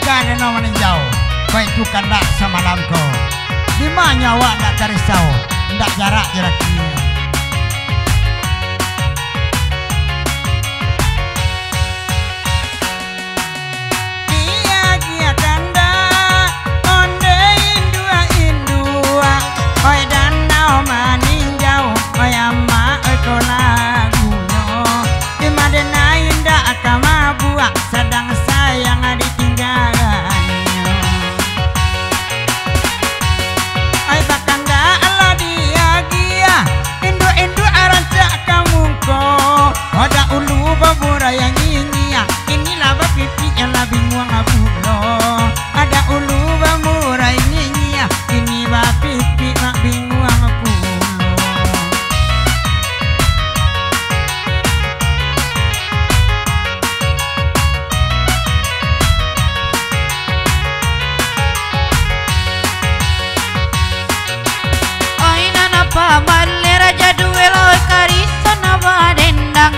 gane no meninjau baik tu kandak semalamku di mana awak nak karisau ndak jarak jaraknya. Sedang sayang ditinggalannya. Ai bakanda Allah dia gia Indu arancak kamu ko ada ulu babura yang nyinya inilah bapipi yang lebih muang abulo ada ulu babura yang nyinya ini bapipi mak binguang abulo. Pamalle raja duelo karisan abadendang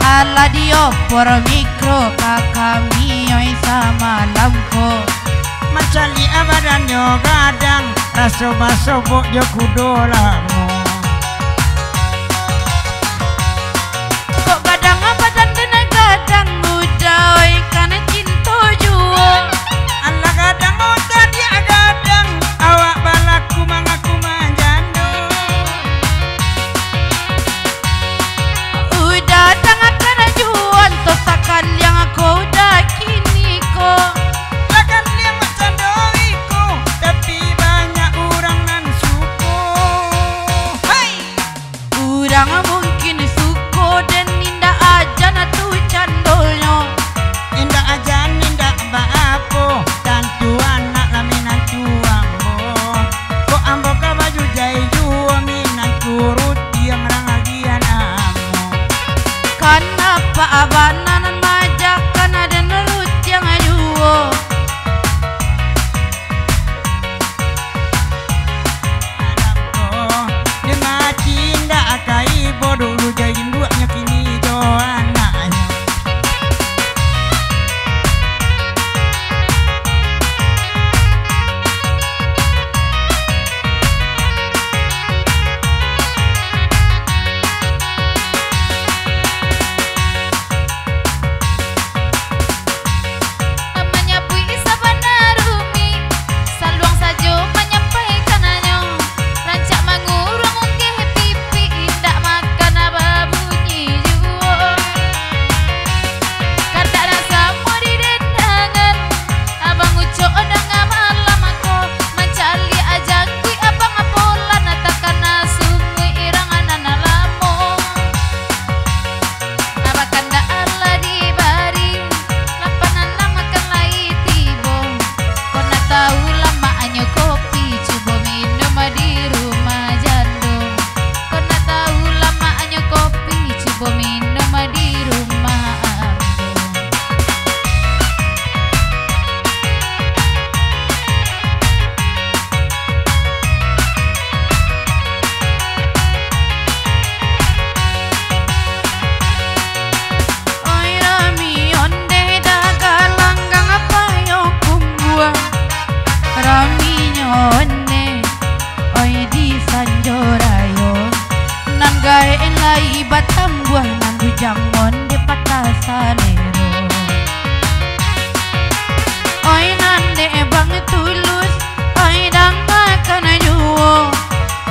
ala dio por mikro kakami oi sama lamko Macali abadan yo gadang raso basobok yo kudolamu kok gadang abadan dena gadang muda oi kana cinta juo ala gadang udah dia gadang awak balaku mangaku manjando datang akan ajuan to sakal yang aku dah kini ko lakan liang macam doiku tapi banyak orang nan suko hai urang mungkin suko dan indah aja na tu candolnya indah aja nindah baapo dan tuan nak laminan tuambo ko ambo ka baju jai juo minan turut yang rangagian kenapa abanan majakan ada nerut yang ajuo adamko di macinda akai bodoh jain duanya kini joananya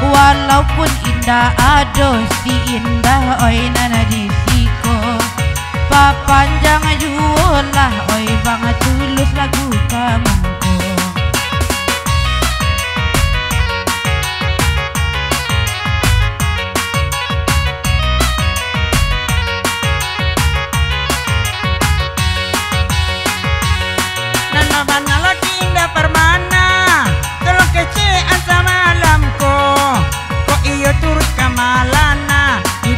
walaupun indah aduh si indah oi nana disiko papanjang juolah oi bang tulus lagu kamu turut kamalana di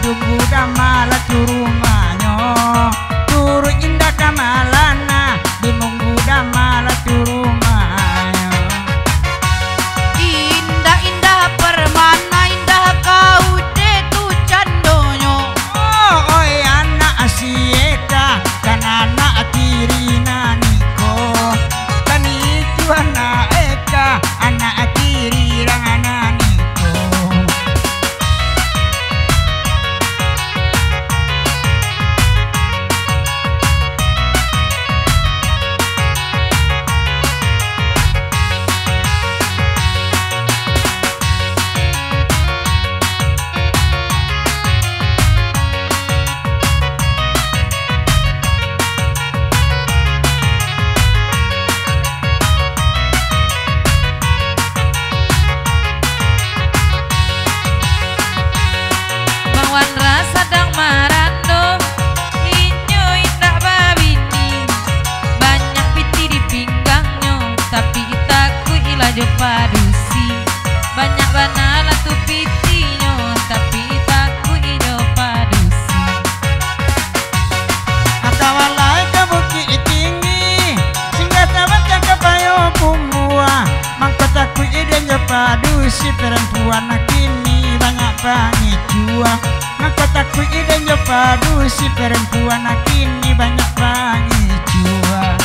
si perempuan kini banyak pengicuan. Ngako takut ide yo padu si perempuan kini banyak pengicuan.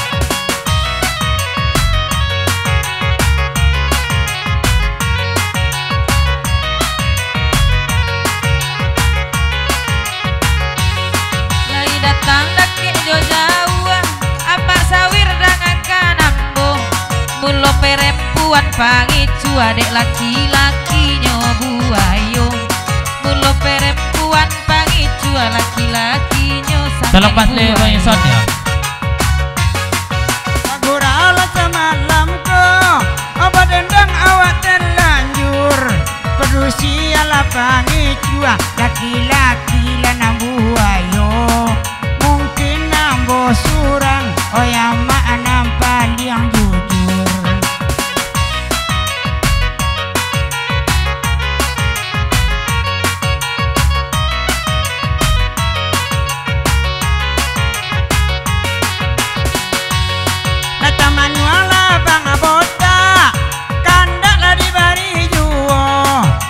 Lai datang daki jo jauh, apa sawir dangakan ambung. Mulo perempuan pangicu adek laki-laki nyobuayung. Mulo perempuan pangicu laki-laki nyo Selepas lewat yang ya. Gurala semalam ko apa dendang awak terlanjur. Perusi ala pangicua laki-laki lanang buayo. Mungkin nambo surang oh yang makna paling jujur. Taman wala bang bota kandak la di bari juo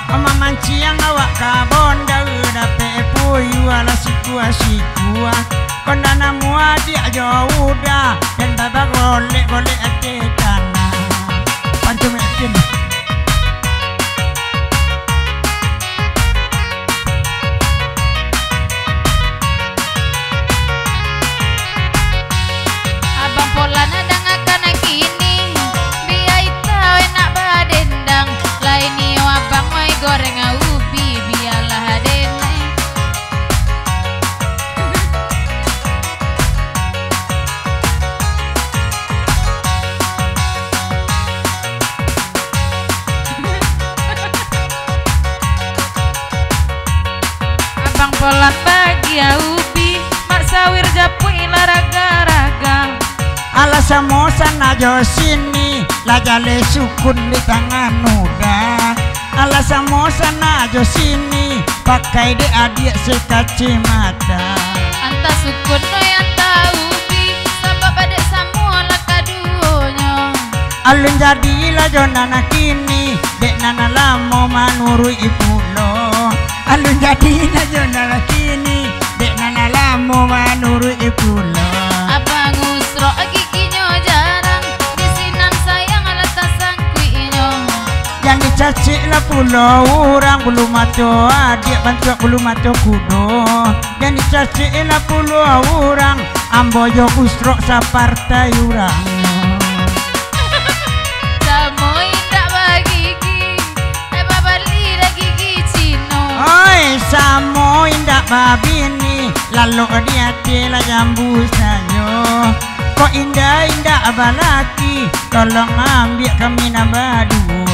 ama manciang awak kabonda dape puyu ala situasi gua kondana mua dia jauda dan baba golek ate tanah pantu mekin. Abang Polan dangakan kini biai tau enak badendang. Lain nio abang mai goreng ubi biarlah dene. Abang Polan bagi ubi mak sawir japui raga-raga. Ala samosa najo sini lajale sukun di tangan muda. Ala samosa najo sini pakai de adik sekaci mata. Anta sukun no yang tahu bi sebab adek semua lah kaduonyo. Alun jadi lajo nana kini dek nana lamo manuru ipulo. Alun jadi lajo nana kini dek nana lamo manuru ipulo. Abang usro giginya jarang disinan sayang alat tasangkuinyo. Yang dicacik lah pulau orang bulu mato adik bantu bulu mato kudo. Yang dicacik lah pulau orang amboyo usrok sapartai orang. Samo indak bagigi bali gigi cino. Oi samo indak babini lalu dia tela jambu sayo. Kok indah abalaki tolong ambil kami nabaduo.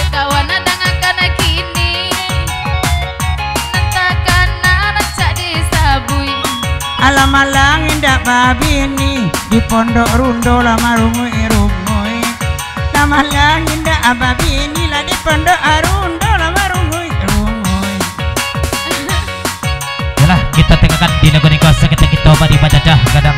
Kawan dangakan kini nantakan anak cak disabui. Alam-alang indah babini di pondok rundo lama rumui. Lamalang indah babini lah di pondok rundo lama rumui. Yalah kita tengahkan di negeri kuasa kita badi bajajah kadang